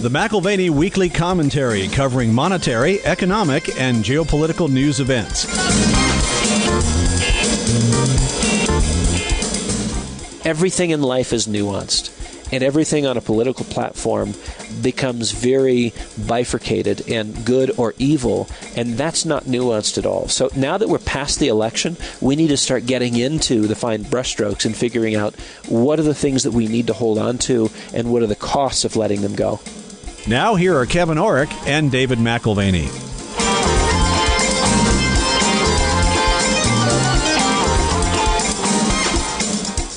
The McAlvany Weekly Commentary, covering monetary, economic, and geopolitical news events. Everything in life is nuanced, and everything on a political platform becomes very bifurcated and good or evil, and that's not nuanced at all. So now that we're past the election, we need to start getting into the fine brushstrokes and figuring out what are the things that we need to hold on to and what are the costs of letting them go. Now here are Kevin Orrick and David McAlvany.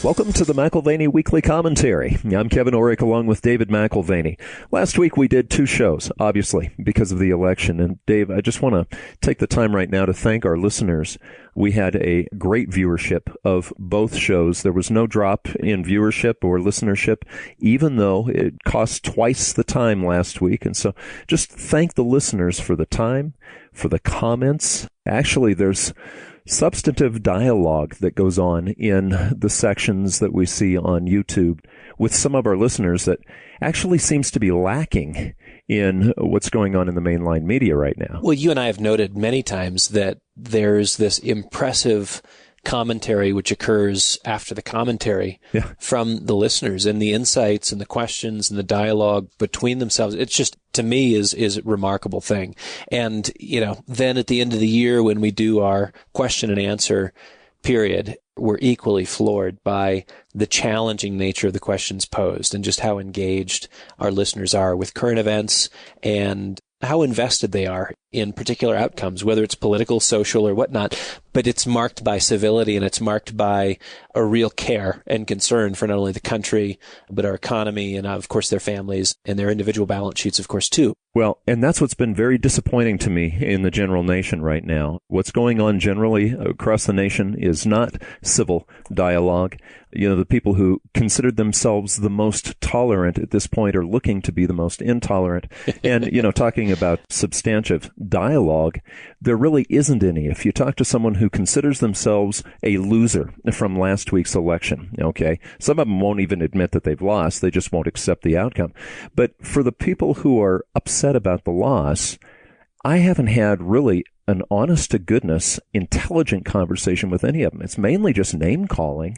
Welcome to the McAlvany Weekly Commentary. I'm Kevin Orrick along with David McAlvany. Last week we did 2 shows, obviously, because of the election. And Dave, I just want to take the time right now to thank our listeners. We had a great viewership of both shows. There was no drop in viewership or listenership, even though it cost twice the time last week. And so just thank the listeners for the time, for the comments. Actually, there's substantive dialogue that goes on in the sections that we see on YouTube with some of our listeners that actually seems to be lacking in what's going on in the mainline media right now. Well, you and I have noted many times that there's this impressive commentary which occurs after the commentary from the listeners, and the insights and the questions and the dialogue between themselves. It's just, to me, is a remarkable thing. And, then at the end of the year when we do our question and answer period, we're equally floored by the challenging nature of the questions posed and just how engaged our listeners are with current events and how invested they are in particular outcomes, whether it's political, social, or whatnot. But it's marked by civility, and it's marked by a real care and concern for not only the country, but our economy, and of course their families and their individual balance sheets, of course, too. Well, and that's what's been very disappointing to me in the general nation right now. What's going on generally across the nation is not civil dialogue. The people who considered themselves the most tolerant at this point are looking to be the most intolerant. And, talking about substantive dialogue, there really isn't any. If you talk to someone who considers themselves a loser from last week's election, okay, some of them won't even admit that they've lost. They just won't accept the outcome. But for the people who are upset about the loss, I haven't had really an honest-to-goodness, intelligent conversation with any of them. It's mainly just name-calling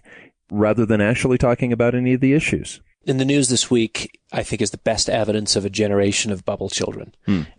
rather than actually talking about any of the issues. In the news this week, I think, is the best evidence of a generation of bubble children.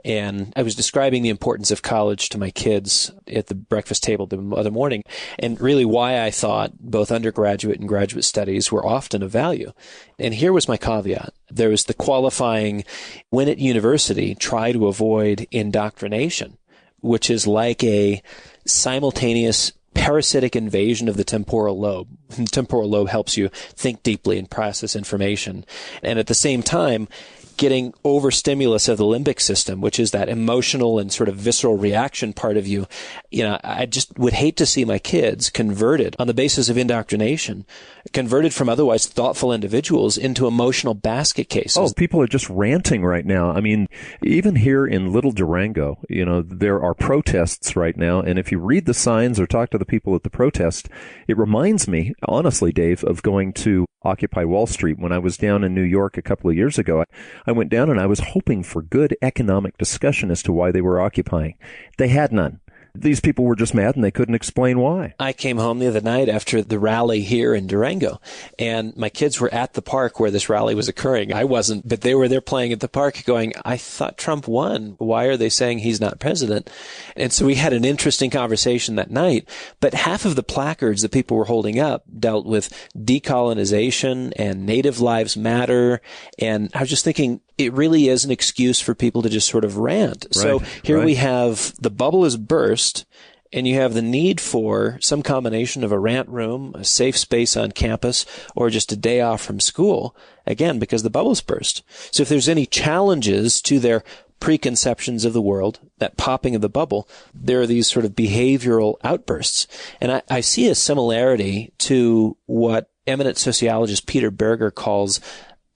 And I was describing the importance of college to my kids at the breakfast table the other morning, and really why I thought both undergraduate and graduate studies were often of value. And here was my caveat. There was the qualifying, when at university, try to avoid indoctrination, which is like a simultaneous parasitic invasion of the temporal lobe. The temporal lobe helps you think deeply and process information. And at the same time, getting overstimulus of the limbic system, which is that emotional and sort of visceral reaction part of you. I just would hate to see my kids converted on the basis of indoctrination, converted from otherwise thoughtful individuals into emotional basket cases. Oh, people are just ranting right now. I mean, even here in Little Durango, there are protests right now. And if you read the signs or talk to the people at the protest, it reminds me, honestly, Dave, of going to Occupy Wall Street. When I was down in New York a couple of years ago, I went down and I was hoping for good economic discussion as to why they were occupying. They had none. These people were just mad and they couldn't explain why. I came home the other night after the rally here in Durango, and my kids were at the park where this rally was occurring. I wasn't, but they were there playing at the park going, I thought Trump won. Why are they saying he's not president? And so we had an interesting conversation that night, but half of the placards that people were holding up dealt with decolonization and Native Lives Matter. And I was just thinking, it really is an excuse for people to just sort of rant. Right, so here we have the bubble is burst, and you have the need for some combination of a rant room, a safe space on campus, or just a day off from school, again, because the bubble's burst. So if there's any challenges to their preconceptions of the world, that popping of the bubble, there are these sort of behavioral outbursts. And I see a similarity to what eminent sociologist Peter Berger calls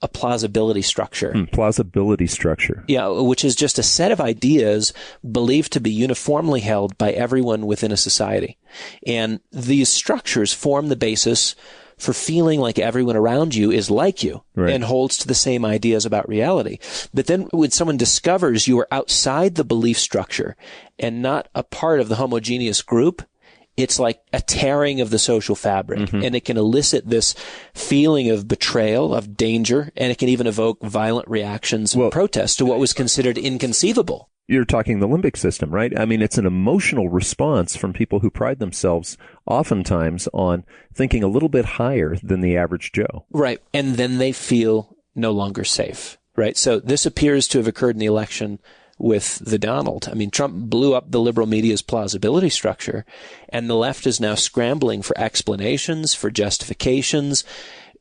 a plausibility structure. Plausibility structure. Yeah, which is just a set of ideas believed to be uniformly held by everyone within a society. And these structures form the basis for feeling like everyone around you is like you and holds to the same ideas about reality. But then when someone discovers you are outside the belief structure and not a part of the homogeneous group, it's like a tearing of the social fabric, and it can elicit this feeling of betrayal, of danger, and it can even evoke violent reactions and protests to what was considered inconceivable. You're talking the limbic system, right? I mean, it's an emotional response from people who pride themselves oftentimes on thinking a little bit higher than the average Joe. Right. And then they feel no longer safe, right? So this appears to have occurred in the election with the Donald. I mean, Trump blew up the liberal media's plausibility structure, and the left is now scrambling for explanations, for justifications,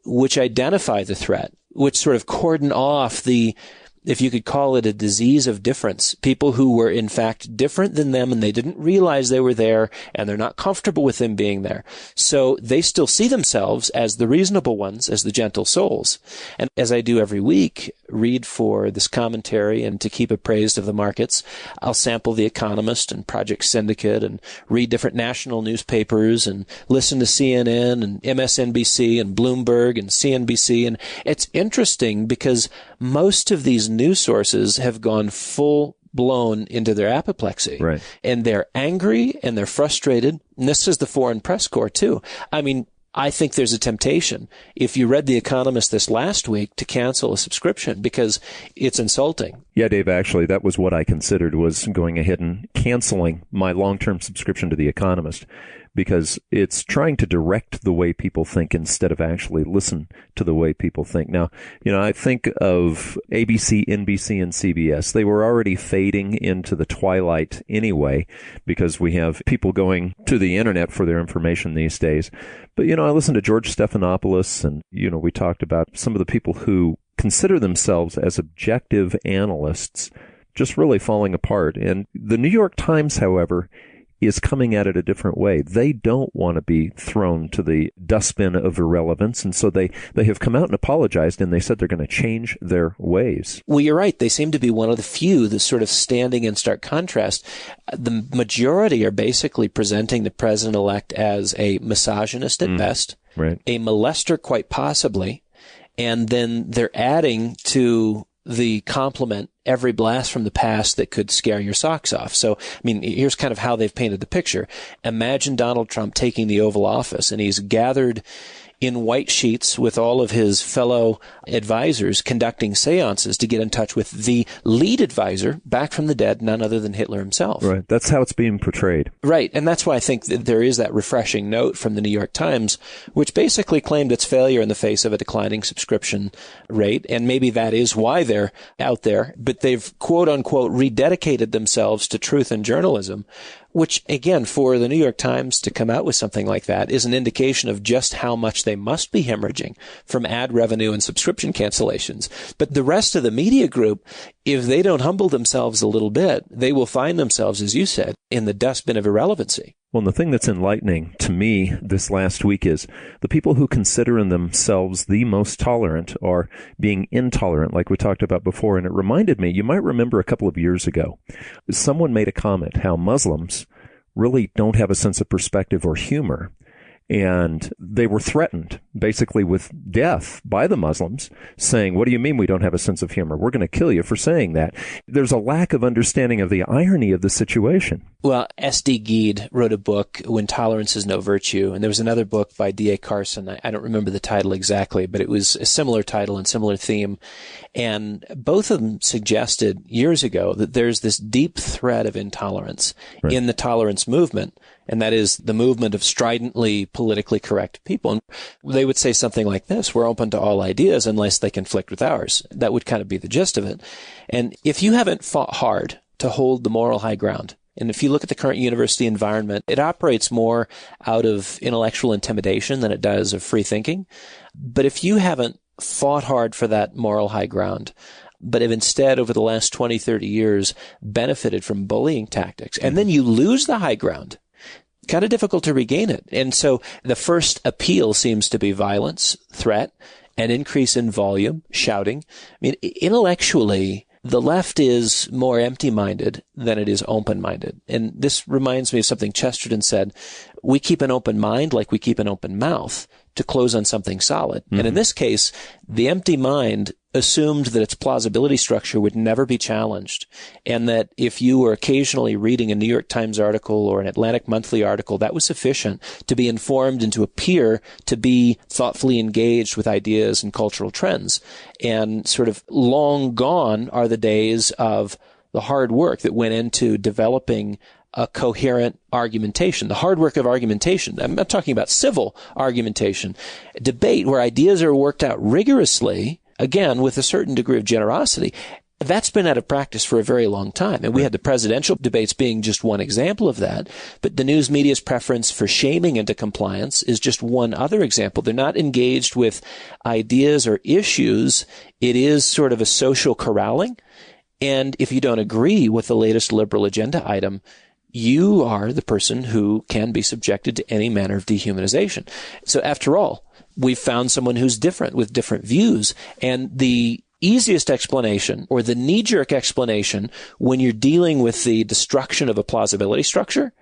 which identify the threat, which sort of cordon off the, if you could call it, a disease of difference. People who were in fact different than them, and they didn't realize they were there, and they're not comfortable with them being there. So they still see themselves as the reasonable ones, as the gentle souls. And as I do every week, read for this commentary and to keep appraised of the markets, I'll sample The Economist and Project Syndicate and read different national newspapers and listen to CNN and MSNBC and Bloomberg and CNBC. And it's interesting because most of these news sources have gone full blown into their apoplexy. Right. And they're angry and they're frustrated. And this is the foreign press corps too. I mean, I think there's a temptation, if you read The Economist this last week, to cancel a subscription because it's insulting. Yeah, Dave, actually, that was what I considered, was going ahead and canceling my long-term subscription to The Economist, because it's trying to direct the way people think instead of actually listen to the way people think. Now, I think of ABC, NBC, and CBS. They were already fading into the twilight anyway, because we have people going to the internet for their information these days. But, I listened to George Stephanopoulos, and, we talked about some of the people who consider themselves as objective analysts just really falling apart. And the New York Times, however, is coming at it a different way. They don't want to be thrown to the dustbin of irrelevance, and so they have come out and apologized, and they said they're going to change their ways. Well, you're right. They seem to be one of the few that's sort of standing in stark contrast. The majority are basically presenting the president-elect as a misogynist at best, right, a molester quite possibly, and then they're adding to the compliment every blast from the past that could scare your socks off. So, I mean, here's kind of how they've painted the picture. Imagine Donald Trump taking the Oval Office, and he's gathered in white sheets with all of his fellow advisors conducting seances to get in touch with the lead advisor back from the dead, none other than Hitler himself. Right. That's how it's being portrayed. Right. And that's why I think that there is that refreshing note from the New York Times, which basically claimed its failure in the face of a declining subscription rate. And maybe that is why they're out there. But they've, quote unquote, rededicated themselves to truth and journalism, which, again, for the New York Times to come out with something like that is an indication of just how much they must be hemorrhaging from ad revenue and subscription cancellations. But the rest of the media group, if they don't humble themselves a little bit, they will find themselves, as you said, in the dustbin of irrelevancy. Well, and the thing that's enlightening to me this last week is the people who consider themselves the most tolerant are being intolerant, like we talked about before. And it reminded me, you might remember a couple of years ago, someone made a comment how Muslims really don't have a sense of perspective or humor. And they were threatened basically with death by the Muslims, saying, what do you mean we don't have a sense of humor? We're going to kill you for saying that. There's a lack of understanding of the irony of the situation. Well, S.D. Gede wrote a book, When Tolerance is No Virtue, and there was another book by D.A. Carson. I don't remember the title exactly, but it was a similar title and similar theme. And both of them suggested years ago that there's this deep thread of intolerance in the tolerance movement, and that is the movement of stridently politically correct people. And they would say something like this: we're open to all ideas unless they conflict with ours. That would kind of be the gist of it. And if you haven't fought hard to hold the moral high ground, and if you look at the current university environment, it operates more out of intellectual intimidation than it does of free thinking. But if you haven't fought hard for that moral high ground, but have instead over the last 20, 30 years benefited from bullying tactics, and then you lose the high ground, kind of difficult to regain it. And so the first appeal seems to be violence, threat, an increase in volume, shouting. I mean, intellectually, the left is more empty-minded than it is open-minded. And this reminds me of something Chesterton said: we keep an open mind like we keep an open mouth to close on something solid. And in this case, the empty mind assumed that its plausibility structure would never be challenged, and that if you were occasionally reading a New York Times article or an Atlantic Monthly article, that was sufficient to be informed and to appear to be thoughtfully engaged with ideas and cultural trends. And sort of long gone are the days of the hard work that went into developing a coherent argumentation, the hard work of argumentation. I'm not talking about civil argumentation. Debate where ideas are worked out rigorously, again, with a certain degree of generosity. That's been out of practice for a very long time. And we had the presidential debates being just one example of that. But the news media's preference for shaming into compliance is just one other example. They're not engaged with ideas or issues. It is sort of a social corralling. And if you don't agree with the latest liberal agenda item, you are the person who can be subjected to any manner of dehumanization. So after all, we've found someone who's different with different views. And the easiest explanation, or the knee-jerk explanation, when you're dealing with the destruction of a plausibility structure,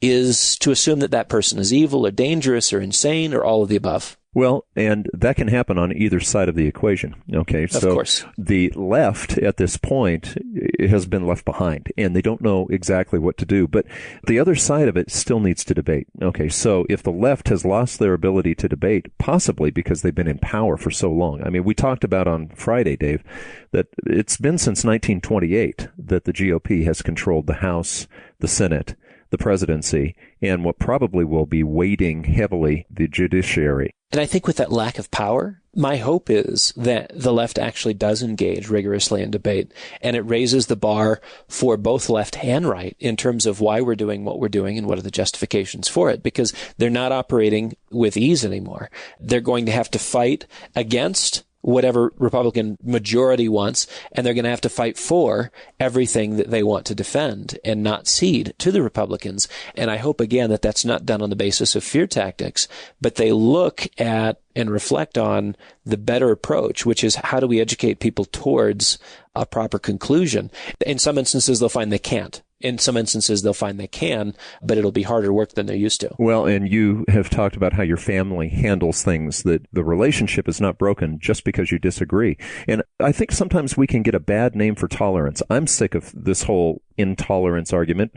is to assume that that person is evil or dangerous or insane or all of the above. Well, and that can happen on either side of the equation. Okay, so of course, the left at this point has been left behind, and they don't know exactly what to do. But the other side of it still needs to debate. Okay, so if the left has lost their ability to debate, possibly because they've been in power for so long. I mean, we talked about on Friday, Dave, that it's been since 1928 that the GOP has controlled the House, the Senate, the presidency, and what probably will be weighting heavily the judiciary. And I think with that lack of power, my hope is that the left actually does engage rigorously in debate, and it raises the bar for both left and right in terms of why we're doing what we're doing and what are the justifications for it, because they're not operating with ease anymore. They're going to have to fight against whatever Republican majority wants, and they're going to have to fight for everything that they want to defend and not cede to the Republicans. And I hope, again, that that's not done on the basis of fear tactics, but they look at and reflect on the better approach, which is how do we educate people towards a proper conclusion? In some instances, they'll find they can't. In some instances, they'll find they can, but it'll be harder work than they're used to. Well, and you have talked about how your family handles things, that the relationship is not broken just because you disagree. And I think sometimes we can get a bad name for tolerance. I'm sick of this whole intolerance argument.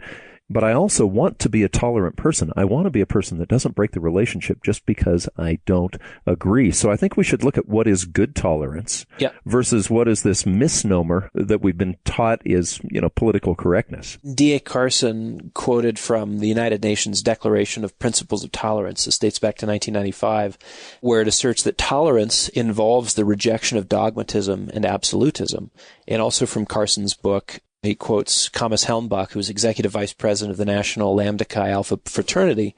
But I also want to be a tolerant person. I want to be a person that doesn't break the relationship just because I don't agree. So I think we should look at what is good tolerance versus what is this misnomer that we've been taught is, political correctness. D.A. Carson quoted from the United Nations Declaration of Principles of Tolerance. This dates back to 1995, where it asserts that tolerance involves the rejection of dogmatism and absolutism. And also from Carson's book, he quotes Thomas Helmbach, who's executive vice president of the National Lambda Chi Alpha Fraternity,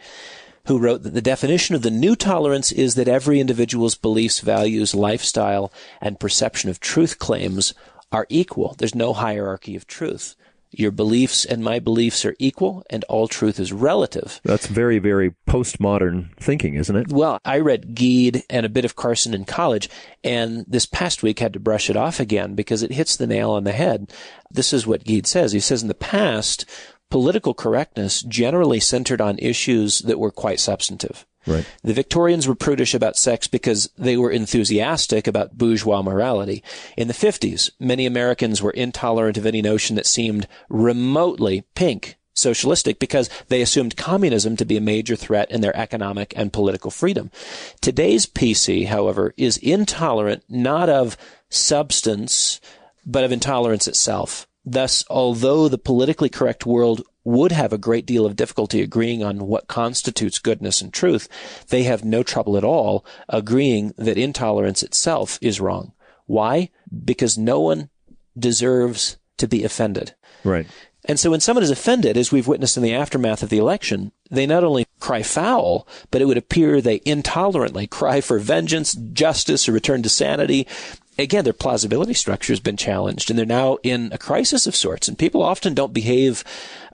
who wrote that the definition of the new tolerance is that every individual's beliefs, values, lifestyle, and perception of truth claims are equal. There's no hierarchy of truth. Your beliefs and my beliefs are equal, and all truth is relative. That's very, very postmodern thinking, isn't it? Well, I read Gede and a bit of Carson in college, and this past week had to brush it off again because it hits the nail on the head. This is what Gede says. He says, in the past, political correctness generally centered on issues that were quite substantive. Right. The Victorians were prudish about sex because they were enthusiastic about bourgeois morality. In the 50s, many Americans were intolerant of any notion that seemed remotely pink, socialistic, because they assumed communism to be a major threat in their economic and political freedom. Today's PC, however, is intolerant not of substance, but of intolerance itself. Thus, although the politically correct world would have a great deal of difficulty agreeing on what constitutes goodness and truth, they have no trouble at all agreeing that intolerance itself is wrong. Why? Because no one deserves to be offended. Right. And so when someone is offended, as we've witnessed in the aftermath of the election, they not only cry foul, but it would appear they intolerantly cry for vengeance, justice, or return to sanity. Again, their plausibility structure has been challenged, and they're now in a crisis of sorts. And people often don't behave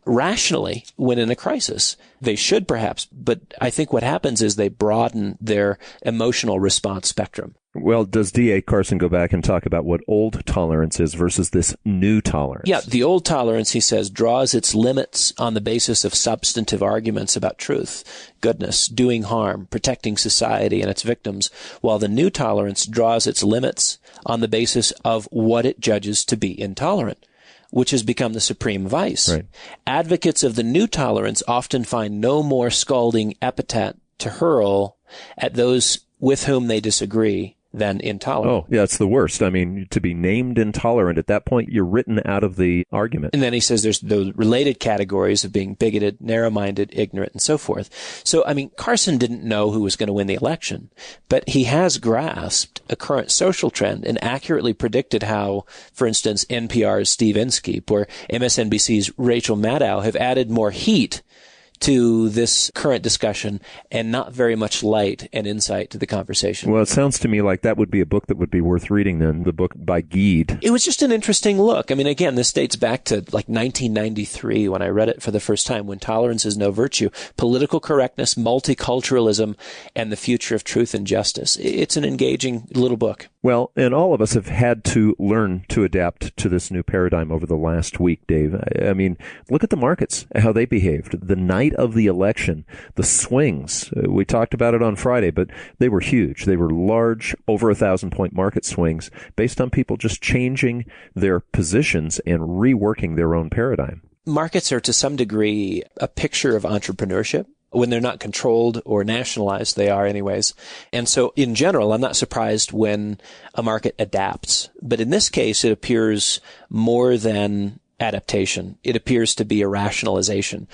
rationally when in a crisis. They should perhaps, but I think what happens is they broaden their emotional response spectrum. Well, does D.A. Carson go back and talk about what old tolerance is versus this new tolerance? Yeah, the old tolerance, he says, draws its limits on the basis of substantive arguments about truth, goodness, doing harm, protecting society and its victims, while the new tolerance draws its limits on the basis of what it judges to be intolerant, which has become the supreme vice. Right. Advocates of the new tolerance often find no more scalding epithet to hurl at those with whom they disagree than intolerant. Oh, yeah, it's the worst. I mean, to be named intolerant, at that point, you're written out of the argument. And then he says there's the related categories of being bigoted, narrow-minded, ignorant, and so forth. So, I mean, Carson didn't know who was going to win the election, but he has grasped a current social trend and accurately predicted how, for instance, NPR's Steve Inskeep or MSNBC's Rachel Maddow have added more heat to this current discussion and not very much light and insight to the conversation. Well, it sounds to me like that would be a book that would be worth reading then, the book by Gede. It was just an interesting look. I mean, again, this dates back to like 1993 when I read it for the first time, When Tolerance is No Virtue, Political Correctness, Multiculturalism, and the Future of Truth and Justice. It's an engaging little book. Well, and all of us have had to learn to adapt to this new paradigm over the last week, Dave. I mean, look at the markets, how they behaved. The night of the election, the swings, we talked about it on Friday, but they were huge. They were large, over 1,000-point market swings based on people just changing their positions and reworking their own paradigm. Markets are to some degree a picture of entrepreneurship. When they're not controlled or nationalized, they are anyways. And so in general, I'm not surprised when a market adapts. But in this case, it appears more than adaptation. It appears to be a rationalization.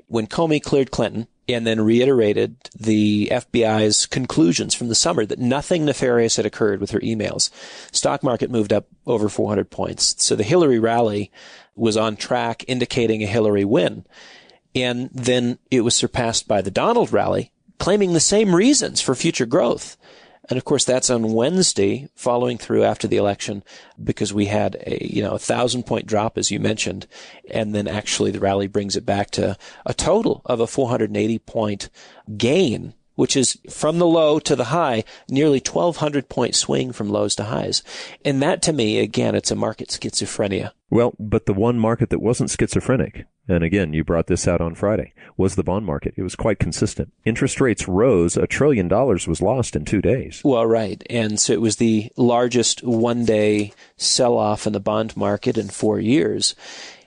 When Comey cleared Clinton and then reiterated the FBI's conclusions from the summer that nothing nefarious had occurred with her emails, stock market moved up over 400 points. So the Hillary rally was on track, indicating a Hillary win. And then it was surpassed by the Donald rally, claiming the same reasons for future growth. And of course, that's on Wednesday, following through after the election, because we had a 1,000-point drop, as you mentioned. And then actually the rally brings it back to a total of a 480-point gain, which is from the low to the high, nearly 1,200-point swing from lows to highs. And that, to me, again, it's a market schizophrenia. Well, but the one market that wasn't schizophrenic, and again, you brought this out on Friday, was the bond market. It was quite consistent. Interest rates rose. $1 trillion was lost in 2 days. Well, right. And so it was the largest one-day sell-off in the bond market in 4 years.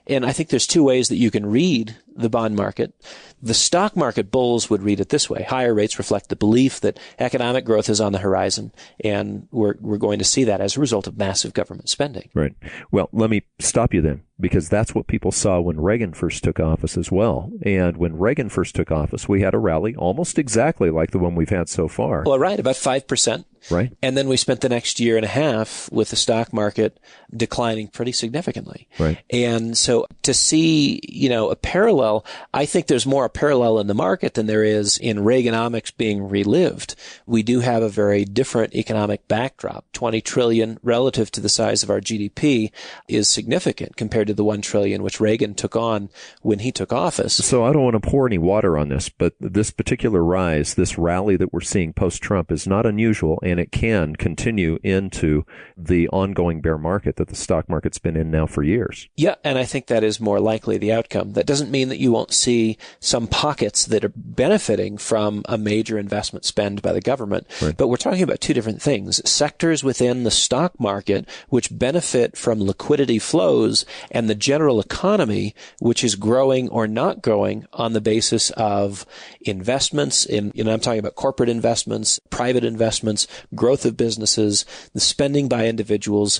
And I think there's two ways that you can read the bond market. The stock market bulls would read it this way. Higher rates reflect the belief that economic growth is on the horizon, and we're going to see that as a result of massive government spending. Right. Well, let me stop you then, because that's what people saw when Reagan first took office as well. And when Reagan first took office, we had a rally almost exactly like the one we've had so far. Well, right, about 5%. Right. And then we spent the next year and a half with the stock market declining pretty significantly. Right. And so to see, a parallel, I think there's more a parallel in the market than there is in Reaganomics being relived. We do have a very different economic backdrop. 20 trillion relative to the size of our GDP is significant compared to the 1 trillion which Reagan took on when he took office. So I don't want to pour any water on this, but this particular rise, this rally that we're seeing post-Trump is not unusual, and it can continue into the ongoing bear market that the stock market's been in now for years. Yeah, and I think that is more likely the outcome. That doesn't mean that you won't see some pockets that are benefiting from a major investment spend by the government. Right. But we're talking about two different things. Sectors within the stock market which benefit from liquidity flows, and the general economy which is growing or not growing on the basis of investments in, I'm talking about corporate investments, private investments, growth of businesses, the spending by individuals.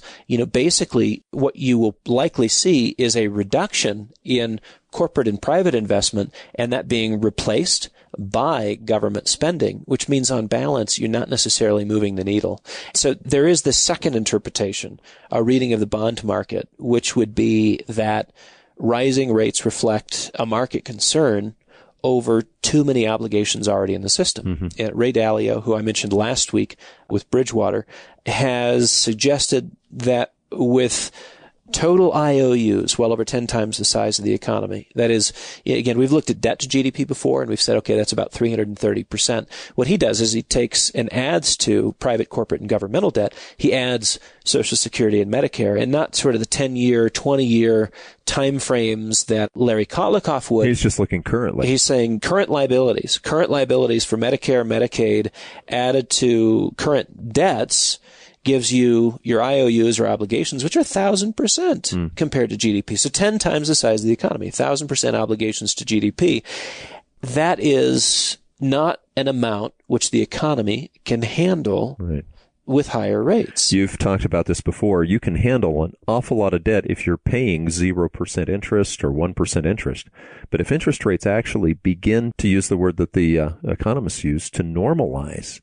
Basically what you will likely see is a reduction in corporate and private investment, and that being replaced by government spending, which means on balance, you're not necessarily moving the needle. So there is this second interpretation, a reading of the bond market, which would be that rising rates reflect a market concern over too many obligations already in the system. Mm-hmm. And Ray Dalio, who I mentioned last week with Bridgewater, has suggested that with Total IOUs, well over 10 times the size of the economy. That is, again, we've looked at debt to GDP before, and we've said, okay, that's about 330%. What he does is he takes and adds to private, corporate, and governmental debt, he adds Social Security and Medicare, and not sort of the 10-year, 20-year time frames that Larry Kotlikoff would. He's just looking currently. He's saying current liabilities for Medicare, Medicaid, added to current debts, gives you your IOUs or obligations, which are 1,000% compared to GDP. So 10 times the size of the economy, 1,000% obligations to GDP. That is not an amount which the economy can handle with higher rates. You've talked about this before. You can handle an awful lot of debt if you're paying 0% interest or 1% interest. But if interest rates actually begin, to use the word that the economists use, to normalize,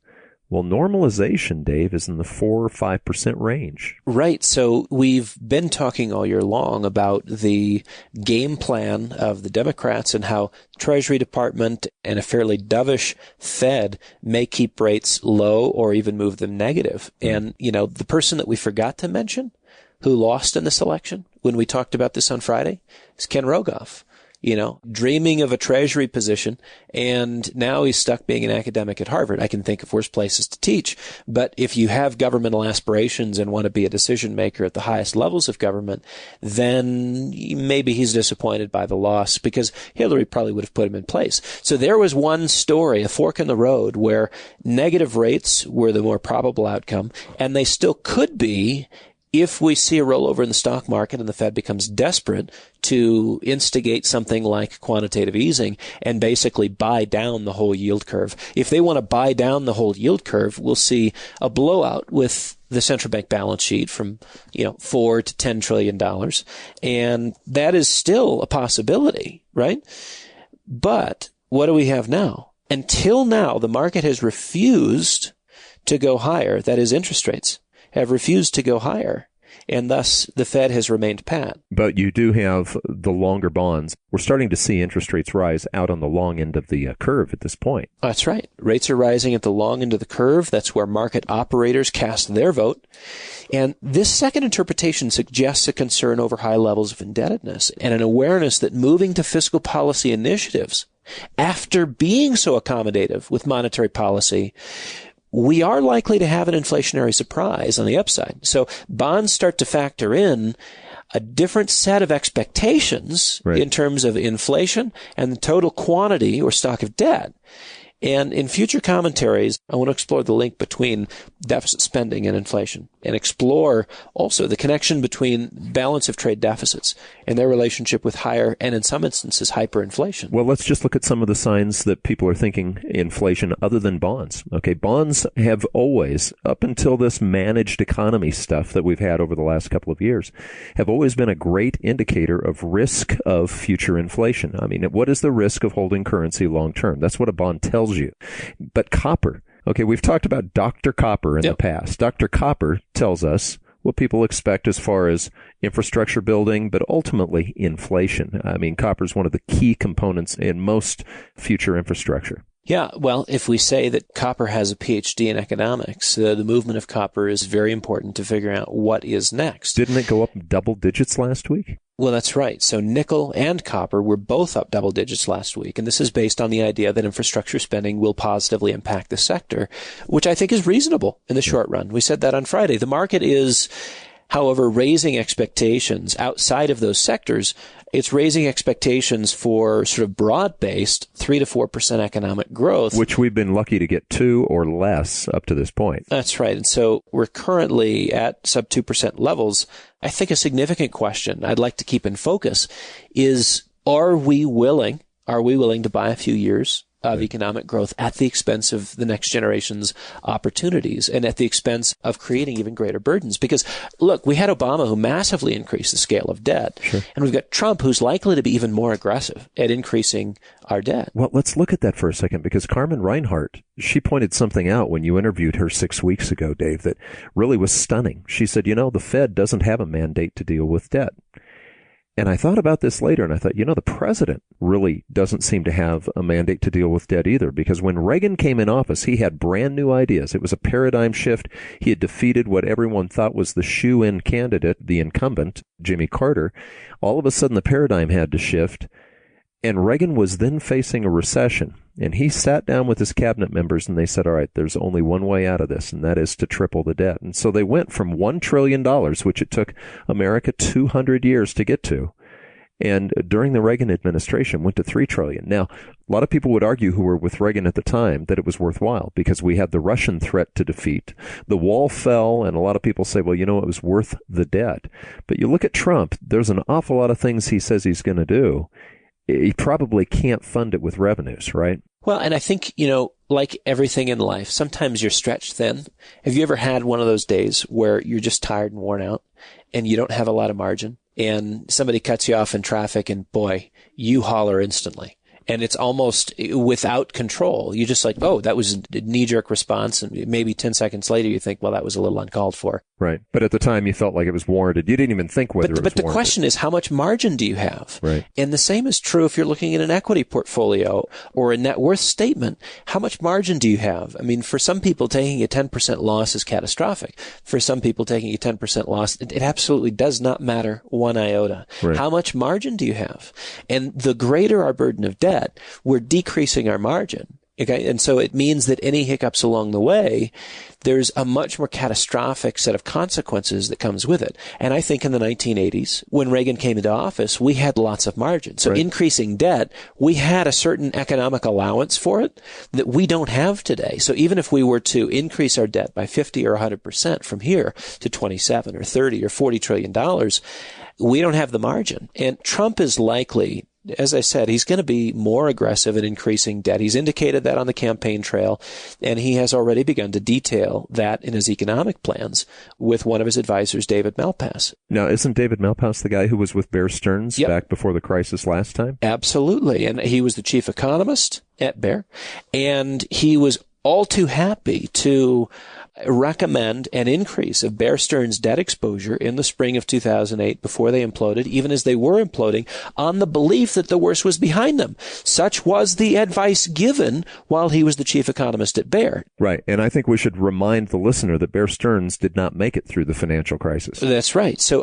well, normalization, Dave, is in the 4 or 5% range. Right. So we've been talking all year long about the game plan of the Democrats and how Treasury Department and a fairly dovish Fed may keep rates low or even move them negative. And, the person that we forgot to mention who lost in this election when we talked about this on Friday is Ken Rogoff. Dreaming of a Treasury position, and now he's stuck being an academic at Harvard. I can think of worse places to teach. But if you have governmental aspirations and want to be a decision maker at the highest levels of government, then maybe he's disappointed by the loss, because Hillary probably would have put him in place. So there was one story, a fork in the road, where negative rates were the more probable outcome, and they still could be if we see a rollover in the stock market and the Fed becomes desperate to instigate something like quantitative easing and basically buy down the whole yield curve. If they want to buy down the whole yield curve, we'll see a blowout with the central bank balance sheet from, $4 to $10 trillion. And that is still a possibility, right? But what do we have now? Until now, the market has refused to go higher. That is, interest rates have refused to go higher, and thus the Fed has remained pat. But you do have the longer bonds. We're starting to see interest rates rise out on the long end of the curve at this point. That's right. Rates are rising at the long end of the curve. That's where market operators cast their vote. And this second interpretation suggests a concern over high levels of indebtedness and an awareness that moving to fiscal policy initiatives, after being so accommodative with monetary policy, we are likely to have an inflationary surprise on the upside. So bonds start to factor in a different set of expectations in terms of inflation and the total quantity or stock of debt. And in future commentaries, I want to explore the link between deficit spending and inflation, and explore also the connection between balance of trade deficits and their relationship with higher and, in some instances, hyperinflation. Well, let's just look at some of the signs that people are thinking inflation other than bonds. Okay, bonds have always, up until this managed economy stuff that we've had over the last couple of years, have always been a great indicator of risk of future inflation. I mean, what is the risk of holding currency long term? That's what a bond tells you. But copper, okay, we've talked about Dr. Copper in the past. Dr. Copper tells us what people expect as far as infrastructure building, but ultimately inflation. I mean, copper is one of the key components in most future infrastructure. Yeah, well, if we say that copper has a PhD in economics, the movement of copper is very important to figure out what is next. Didn't it go up double digits last week? Well, that's right. So nickel and copper were both up double digits last week. And this is based on the idea that infrastructure spending will positively impact the sector, which I think is reasonable in the short run. We said that on Friday. The market is, however, raising expectations outside of those sectors. It's raising expectations for sort of broad-based 3 to 4% economic growth. Which we've been lucky to get 2 or less up to this point. That's right. And so we're currently at sub 2% levels. I think a significant question I'd like to keep in focus is, are we willing to buy a few years of economic growth at the expense of the next generation's opportunities and at the expense of creating even greater burdens? Because, look, we had Obama who massively increased the scale of debt, and we've got Trump who's likely to be even more aggressive at increasing our debt. Well, let's look at that for a second, because Carmen Reinhart, she pointed something out when you interviewed her 6 weeks ago, Dave, that really was stunning. She said, the Fed doesn't have a mandate to deal with debt. And I thought about this later, and I thought, the president really doesn't seem to have a mandate to deal with debt either, because when Reagan came in office, he had brand new ideas. It was a paradigm shift. He had defeated what everyone thought was the shoe-in candidate, the incumbent, Jimmy Carter. All of a sudden, the paradigm had to shift, and Reagan was then facing a recession. And he sat down with his cabinet members, and they said, all right, there's only one way out of this, and that is to triple the debt. And so they went from $1 trillion, which it took America 200 years to get to, and during the Reagan administration went to $3 trillion. Now, a lot of people would argue who were with Reagan at the time that it was worthwhile because we had the Russian threat to defeat. The wall fell, and a lot of people say, well, it was worth the debt. But you look at Trump, there's an awful lot of things he says he's going to do. He probably can't fund it with revenues, right? Well, and I think, like everything in life, sometimes you're stretched thin. Have you ever had one of those days where you're just tired and worn out and you don't have a lot of margin and somebody cuts you off in traffic and boy, you holler instantly? And it's almost without control. You're just like, oh, that was a knee-jerk response. And maybe 10 seconds later, you think, well, that was a little uncalled for. Right. But at the time, you felt like it was warranted. You didn't even think whether it was warranted. But the question is, how much margin do you have? Right. And the same is true if you're looking at an equity portfolio or a net worth statement. How much margin do you have? I mean, for some people, taking a 10% loss is catastrophic. For some people, taking a 10% loss, it absolutely does not matter one iota. Right. How much margin do you have? And the greater our burden of debt, we're decreasing our margin. Okay. And so it means that any hiccups along the way, there's a much more catastrophic set of consequences that comes with it. And I think in the 1980s, when Reagan came into office, we had lots of margin. So increasing debt, we had a certain economic allowance for it that we don't have today. So even if we were to increase our debt by 50 or 100% from here to 27 or 30 or 40 trillion dollars, we don't have the margin. And Trump is likely, as I said, he's going to be more aggressive in increasing debt. He's indicated that on the campaign trail, and he has already begun to detail that in his economic plans with one of his advisors, David Malpass. Now, isn't David Malpass the guy who was with Bear Stearns back before the crisis last time? Absolutely. And he was the chief economist at Bear, and he was all too happy to recommend an increase of Bear Stearns' debt exposure in the spring of 2008 before they imploded, even as they were imploding, on the belief that the worst was behind them. Such was the advice given while he was the chief economist at Bear. Right. And I think we should remind the listener that Bear Stearns did not make it through the financial crisis. That's right. So,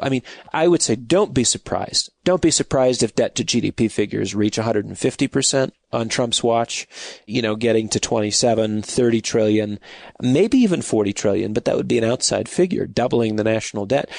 I would say don't be surprised. Don't be surprised if debt to GDP figures reach 150% on Trump's watch, getting to 27, 30 trillion, maybe even 40 trillion, but that would be an outside figure, doubling the national debt.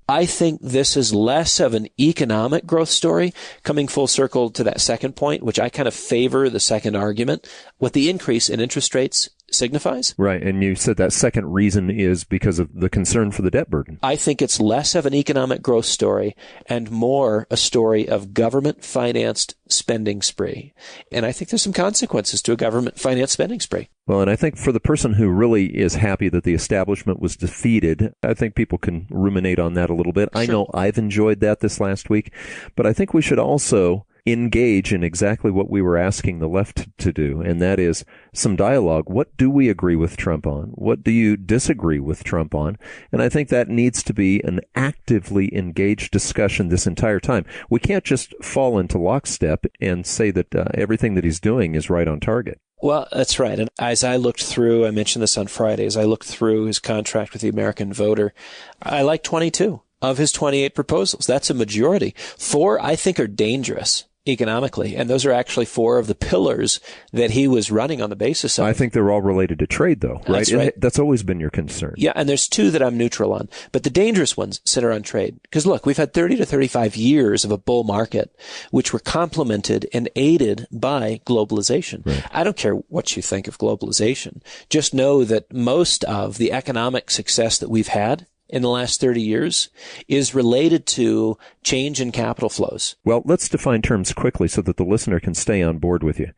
I think this is less of an economic growth story, coming full circle to that second point, which I kind of favor the second argument, what the increase in interest rates signifies. Right. And you said that second reason is because of the concern for the debt burden. I think it's less of an economic growth story and more a story of government-financed spending spree. And I think there's some consequences to a government-financed spending spree. Well, and I think for the person who really is happy that the establishment was defeated, I think people can ruminate on that a little bit. Sure. I know I've enjoyed that this last week, but I think we should also engage in exactly what we were asking the left to do, and that is some dialogue. What do we agree with Trump on? What do you disagree with Trump on? And I think that needs to be an actively engaged discussion this entire time. We can't just fall into lockstep and say that everything that he's doing is right on target. Well, that's right. And as I looked through, I mentioned this on Friday, as I looked through his contract with the American voter, I like 22 of his 28 proposals. That's a majority. 4, I think, are dangerous economically. And those are actually 4 of the pillars that he was running on the basis of. I think they're all related to trade, though, right? That's right. That's always been your concern. Yeah, and there's 2 that I'm neutral on. But the dangerous ones center on trade. Because look, we've had 30 to 35 years of a bull market, which were complemented and aided by globalization. Right. I don't care what you think of globalization. Just know that most of the economic success that we've had in the last 30 years is related to change in capital flows. Well, let's define terms quickly so that the listener can stay on board with you.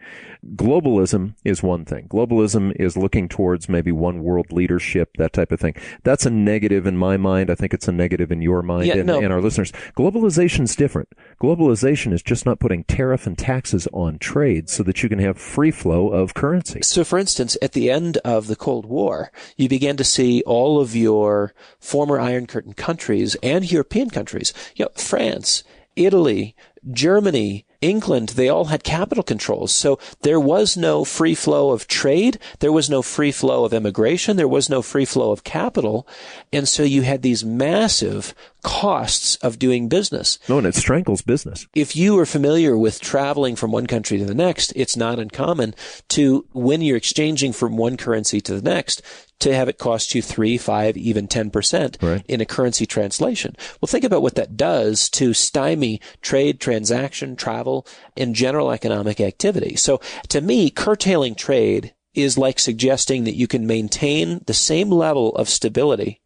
Globalism is one thing. Globalism is looking towards maybe one world leadership, that type of thing. That's a negative in my mind. I think it's a negative in your mind and our listeners. Globalization's different. Globalization is just not putting tariff and taxes on trade so that you can have free flow of currency. So, for instance, at the end of the Cold War, you began to see all of your former Iron Curtain countries and European countries, France, Italy, Germany, England, they all had capital controls. So there was no free flow of trade. There was no free flow of immigration. There was no free flow of capital. And so you had these massive costs of doing business. No, and it strangles business. If you are familiar with traveling from one country to the next, it's not uncommon to, when you're exchanging from one currency to the next, to have it cost you 3, 5, even 10% in a currency translation. Well, think about what that does to stymie trade, transaction, travel, and general economic activity. So to me, curtailing trade is like suggesting that you can maintain the same level of stability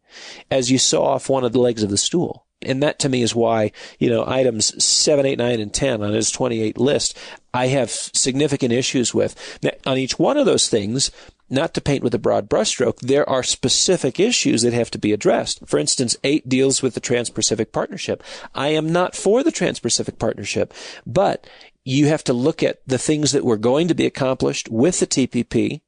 as you saw off one of the legs of the stool. And that to me is why, items 7, 8, 9, and 10 on his 28 list, I have significant issues with. Now, on each one of those things, not to paint with a broad brushstroke, there are specific issues that have to be addressed. For instance, 8 deals with the Trans-Pacific Partnership. I am not for the Trans-Pacific Partnership, but you have to look at the things that were going to be accomplished with the TPP.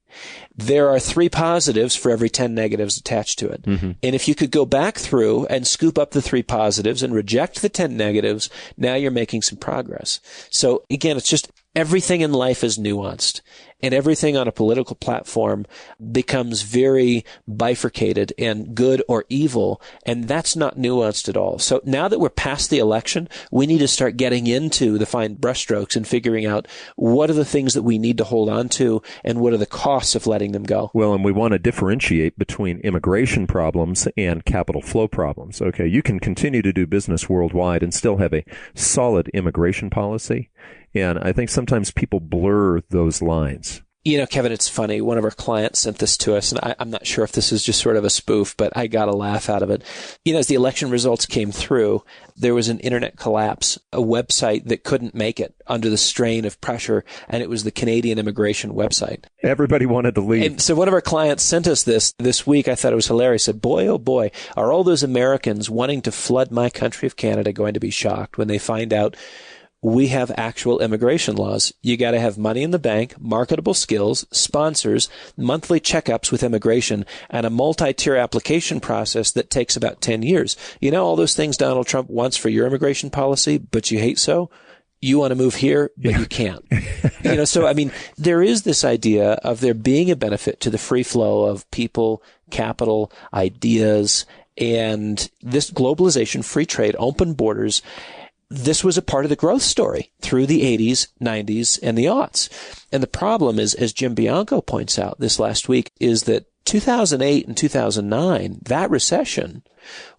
There are 3 positives for every 10 negatives attached to it. Mm-hmm. And if you could go back through and scoop up the 3 positives and reject the 10 negatives, now you're making some progress. So again, it's just everything in life is nuanced, and everything on a political platform becomes very bifurcated and good or evil, and that's not nuanced at all. So now that we're past the election, we need to start getting into the fine brushstrokes and figuring out what are the things that we need to hold on to and what are the costs of letting them go. Well, and we want to differentiate between immigration problems and capital flow problems. Okay, you can continue to do business worldwide and still have a solid immigration policy. And I think sometimes people blur those lines. Kevin, it's funny. One of our clients sent this to us, and I'm not sure if this is just sort of a spoof, but I got a laugh out of it. As the election results came through, there was an internet collapse, a website that couldn't make it under the strain of pressure, and it was the Canadian immigration website. Everybody wanted to leave. And so one of our clients sent us this week. I thought it was hilarious. Said, boy, oh boy, are all those Americans wanting to flood my country of Canada going to be shocked when they find out we have actual immigration laws. You got to have money in the bank, marketable skills, sponsors, monthly checkups with immigration, and a multi-tier application process that takes about 10 years. All those things Donald Trump wants for your immigration policy, but you hate so? You want to move here, but you can't. So, there is this idea of there being a benefit to the free flow of people, capital, ideas, and this globalization, free trade, open borders. This was a part of the growth story through the 80s, 90s, and the aughts. And the problem is, as Jim Bianco points out this last week, is that 2008 and 2009, that recession,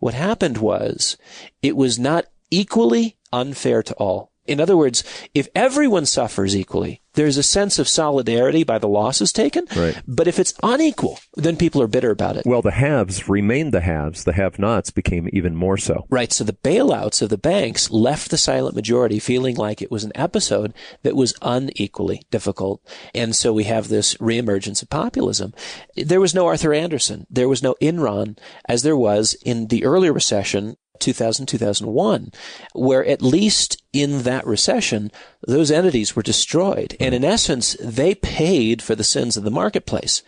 what happened was it was not equally unfair to all. In other words, if everyone suffers equally, there's a sense of solidarity by the losses taken. Right. But if it's unequal, then people are bitter about it. Well, the haves remained the haves. The have-nots became even more so. Right. So the bailouts of the banks left the silent majority feeling like it was an episode that was unequally difficult. And so we have this reemergence of populism. There was no Arthur Andersen. There was no Enron, as there was in the earlier recession, 2000, 2001, where at least in that recession, those entities were destroyed. And in essence, they paid for the sins of the marketplace.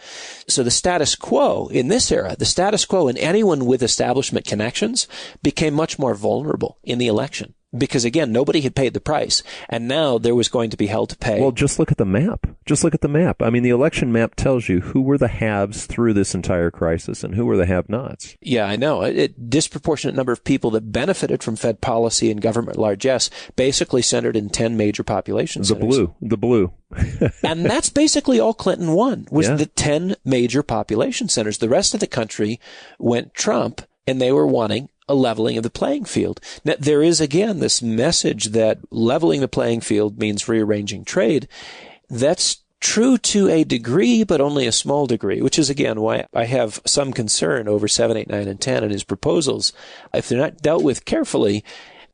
So the status quo in this era, the status quo and anyone with establishment connections became much more vulnerable in the election. Because again, nobody had paid the price, and now there was going to be hell to pay. Well, just look at the map. The election map tells you who were the haves through this entire crisis and who were the have-nots. Yeah, I know. A disproportionate number of people that benefited from Fed policy and government largesse basically centered in 10 major population centers. The blue. And that's basically all Clinton won, was the 10 major population centers. The rest of the country went Trump, and they were wanting a leveling of the playing field. Now, there is, again, this message that leveling the playing field means rearranging trade. That's true to a degree, but only a small degree, which is, again, why I have some concern over 7, 8, 9, and 10 and his proposals. If they're not dealt with carefully,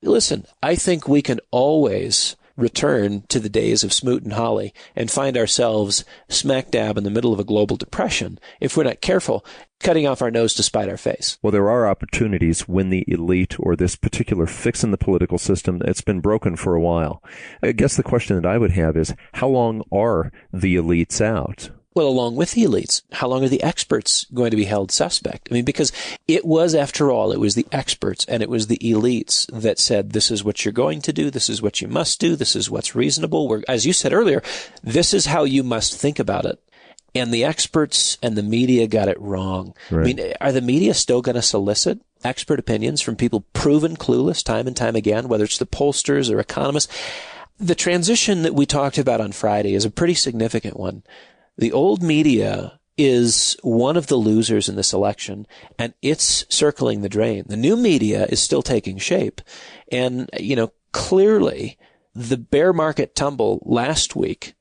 listen, I think we can always return to the days of Smoot and Hawley and find ourselves smack dab in the middle of a global depression if we're not careful, cutting off our nose to spite our face. Well, there are opportunities when the elite or this particular fix in the political system that's been broken for a while. I guess the question that I would have is, how long are the elites out? Well, along with the elites, how long are the experts going to be held suspect? I mean, because it was, after all, it was the experts and it was the elites that said, this is what you're going to do. This is what you must do. This is what's reasonable. As you said earlier, this is how you must think about it. And the experts and the media got it wrong. Right. I mean, are the media still going to solicit expert opinions from people proven clueless time and time again, whether it's the pollsters or economists? The transition that we talked about on Friday is a pretty significant one. The old media is one of the losers in this election, and it's circling the drain. The new media is still taking shape. And, clearly the bear market tumble last week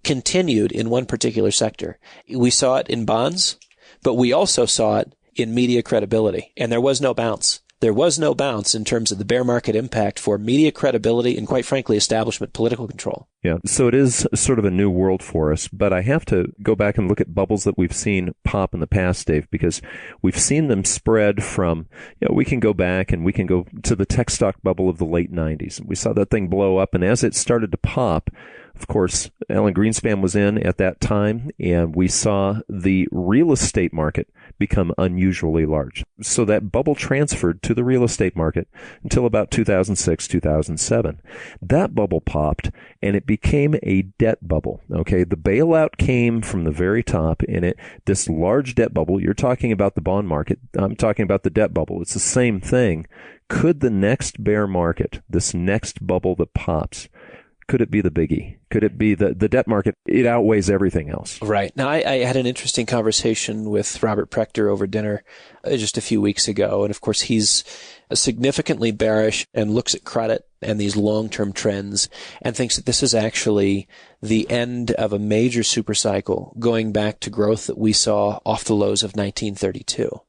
continued in one particular sector. We saw it in bonds, but we also saw it in media credibility, and there was no bounce. There was no bounce in terms of the bear market impact for media credibility and, quite frankly, establishment political control. Yeah, so it is sort of a new world for us, but I have to go back and look at bubbles that we've seen pop in the past, Dave, because we've seen them spread from, we can go back and we can go to the tech stock bubble of the late 90s. We saw that thing blow up, and as it started to pop, of course, Alan Greenspan was in at that time, and we saw the real estate market become unusually large. So that bubble transferred to the real estate market until about 2006, 2007. That bubble popped, and it became a debt bubble. Okay, the bailout came from the very top, and this large debt bubble, you're talking about the bond market, I'm talking about the debt bubble. It's the same thing. Could the next bear market, this next bubble that pops, could it be the biggie? Could it be the debt market? It outweighs everything else. Right. Now, I had an interesting conversation with Robert Prechter over dinner just a few weeks ago. And of course, he's significantly bearish and looks at credit and these long-term trends and thinks that this is actually the end of a major supercycle going back to growth that we saw off the lows of 1932.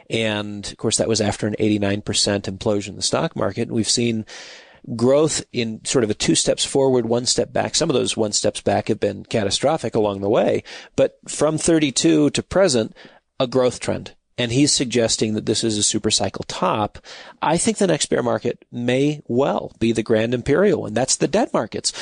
And of course, that was after an 89% implosion in the stock market. We've seen growth in sort of a 2 steps forward, 1 step back. Some of those 1 steps back have been catastrophic along the way, but from 32 to present, a growth trend. And he's suggesting that this is a super cycle top. I think the next bear market may well be the grand imperial one. That's the debt markets.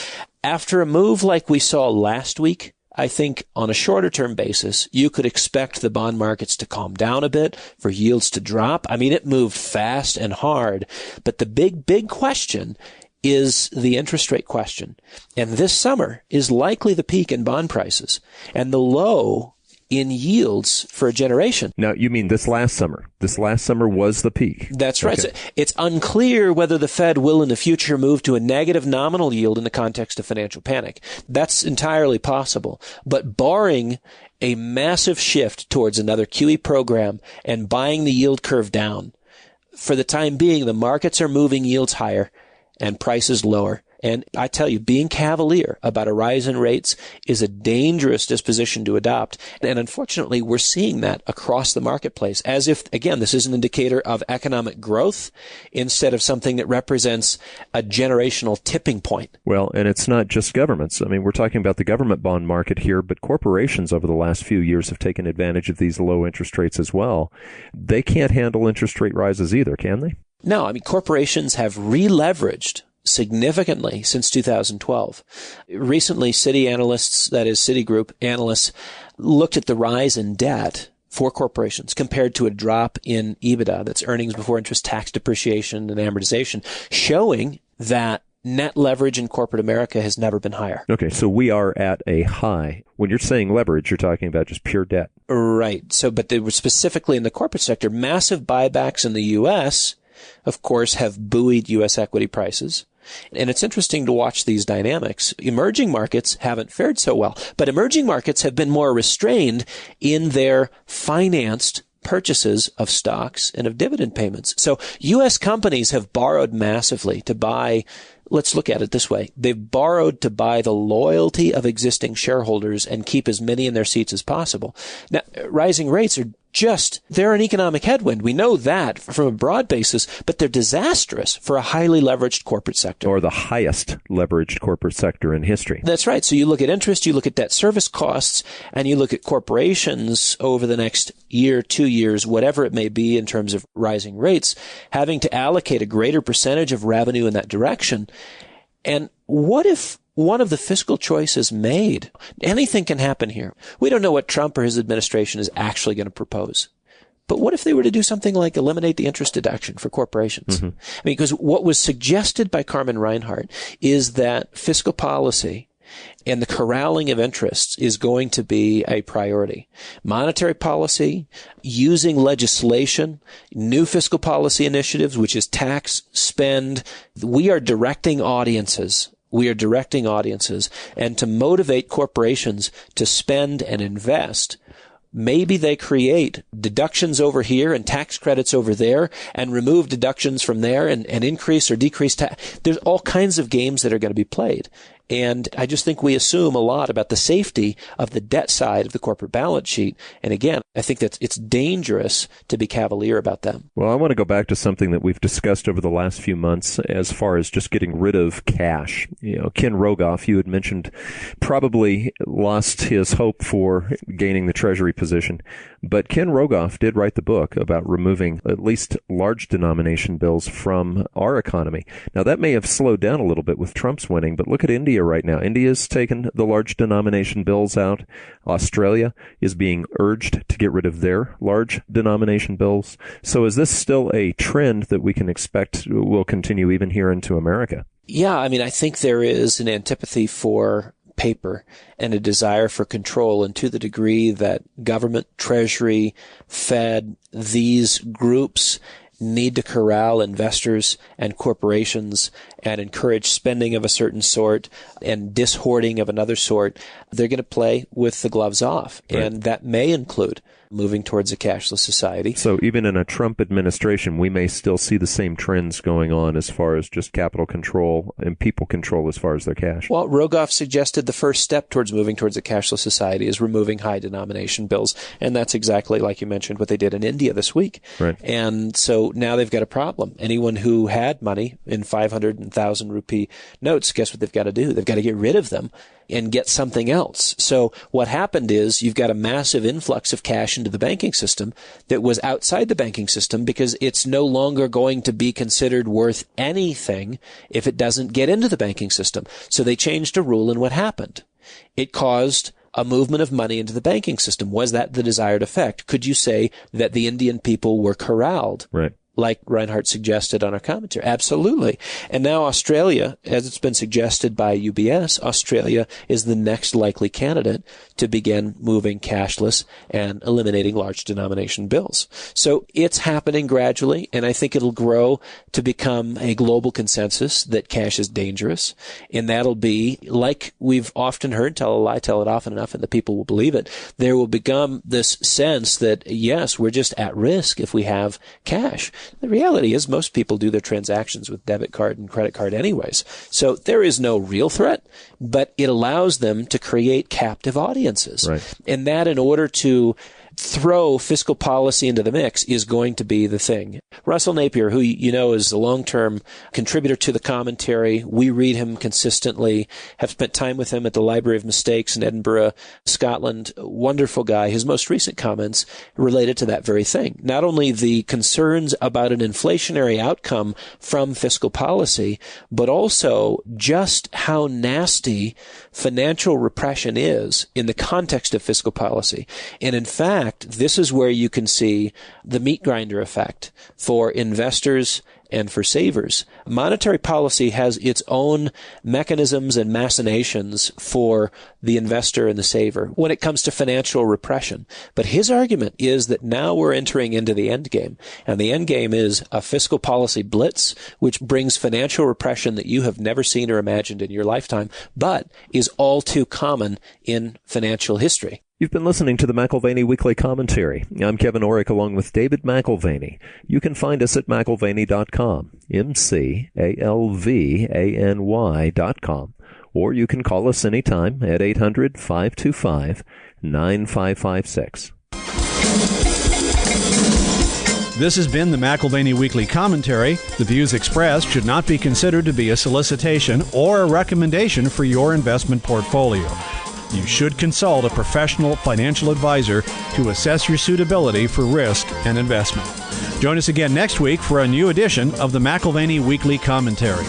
After a move like we saw last week, I think on a shorter term basis, you could expect the bond markets to calm down a bit, for yields to drop. I mean, it moved fast and hard, but the big question is the interest rate question. And this summer is likely the peak in bond prices and the low in yields for a generation. Now, you mean this last summer? This last summer was the peak. That's right. Okay. So it's unclear whether the Fed will in the future move to a negative nominal yield in the context of financial panic. That's entirely possible. But barring a massive shift towards another QE program and buying the yield curve down, for the time being, the markets are moving yields higher and prices lower. And I tell you, being cavalier about a rise in rates is a dangerous disposition to adopt. And unfortunately, we're seeing that across the marketplace, as if, again, this is an indicator of economic growth instead of something that represents a generational tipping point. Well, and it's not just governments. I mean, we're talking about the government bond market here, but corporations over the last few years have taken advantage of these low interest rates as well. They can't handle interest rate rises either, can they? No, I mean, corporations have re-leveraged significantly since 2012. Recently, Citi analysts, that is Citigroup analysts, looked at the rise in debt for corporations compared to a drop in EBITDA, that's earnings before interest, tax, depreciation, and amortization, showing that net leverage in corporate America has never been higher. Okay, so we are at a high. When you're saying leverage, you're talking about just pure debt. Right. So, but they were specifically in the corporate sector, massive buybacks in the U.S., of course, have buoyed U.S. equity prices. And it's interesting to watch these dynamics. Emerging markets haven't fared so well, but emerging markets have been more restrained in their financed purchases of stocks and of dividend payments. So U.S. companies have borrowed massively to buy, let's look at it this way. They've borrowed to buy the loyalty of existing shareholders and keep as many in their seats as possible. Now, rising rates are they're an economic headwind. We know that from a broad basis, but they're disastrous for a highly leveraged corporate sector. Or the highest leveraged corporate sector in history. That's right. So you look at interest, you look at debt service costs, and you look at corporations over the next year, 2 years, whatever it may be in terms of rising rates, having to allocate a greater percentage of revenue in that direction. And what if one of the fiscal choices made. Anything can happen here. We don't know what Trump or his administration is actually going to propose. But what if they were to do something like eliminate the interest deduction for corporations? Mm-hmm. I mean, because what was suggested by Carmen Reinhart is that fiscal policy and the corralling of interests is going to be a priority. Monetary policy, using legislation, new fiscal policy initiatives, which is tax, spend. We are directing audiences. And to motivate corporations to spend and invest, maybe they create deductions over here and tax credits over there and remove deductions from there and increase or decrease tax. There's all kinds of games that are going to be played. And I just think we assume a lot about the safety of the debt side of the corporate balance sheet. And again, I think that it's dangerous to be cavalier about them. Well, I want to go back to something that we've discussed over the last few months as far as just getting rid of cash. You know, Ken Rogoff, you had mentioned, probably lost his hope for gaining the Treasury position. But Ken Rogoff did write the book about removing at least large denomination bills from our economy. Now, that may have slowed down a little bit with Trump's winning, but look at India right now. India's taken the large denomination bills out. Australia is being urged to get rid of their large denomination bills. So is this still a trend that we can expect will continue even here into America? Yeah, I mean, I think there is an antipathy for paper and a desire for control, and to the degree that government, Treasury, Fed, these groups need to corral investors and corporations and encourage spending of a certain sort and dishoarding of another sort, they're going to play with the gloves off. Right. And that may include moving towards a cashless society. So even in a Trump administration, we may still see the same trends going on as far as just capital control and people control as far as their cash. Well, Rogoff suggested the first step towards moving towards a cashless society is removing high denomination bills. And that's exactly, like you mentioned, what they did in India this week. Right. And so now they've got a problem. Anyone who had money in 500 and 1,000 rupee notes, guess what they've got to do? They've got to get rid of them and get something else. So what happened is you've got a massive influx of cash into the banking system that was outside the banking system because it's no longer going to be considered worth anything if it doesn't get into the banking system. So they changed a rule, and what happened? It caused a movement of money into the banking system. Was that the desired effect? Could you say that the Indian people were corralled? Right. Like Reinhart suggested on our commentary. Absolutely. And now Australia, as it's been suggested by UBS, Australia is the next likely candidate to begin moving cashless and eliminating large denomination bills. So it's happening gradually, and I think it'll grow to become a global consensus that cash is dangerous. And that'll be, like we've often heard, tell a lie, tell it often enough, and the people will believe it. There will become this sense that, yes, we're just at risk if we have cash. The reality is most people do their transactions with debit card and credit card anyways. So there is no real threat, but it allows them to create captive audiences. Right. And that, in order to throw fiscal policy into the mix, is going to be the thing. Russell Napier, who you know is a long-term contributor to the commentary, we read him consistently, have spent time with him at the Library of Mistakes in Edinburgh, Scotland. Wonderful guy. His most recent comments related to that very thing. Not only the concerns about an inflationary outcome from fiscal policy, but also just how nasty financial repression is in the context of fiscal policy. And in fact, this is where you can see the meat grinder effect for investors and for savers. Monetary policy has its own mechanisms and machinations for the investor and the saver when it comes to financial repression. But his argument is that now we're entering into the end game. And the end game is a fiscal policy blitz, which brings financial repression that you have never seen or imagined in your lifetime, but is all too common in financial history. You've been listening to the McAlvany Weekly Commentary. I'm Kevin Orrick along with David McAlvany. You can find us at McAlvany.com, McAlvany.com, or you can call us anytime at 800-525-9556. This has been the McAlvany Weekly Commentary. The views expressed should not be considered to be a solicitation or a recommendation for your investment portfolio. You should consult a professional financial advisor to assess your suitability for risk and investment. Join us again next week for a new edition of the McAlvany Weekly Commentary.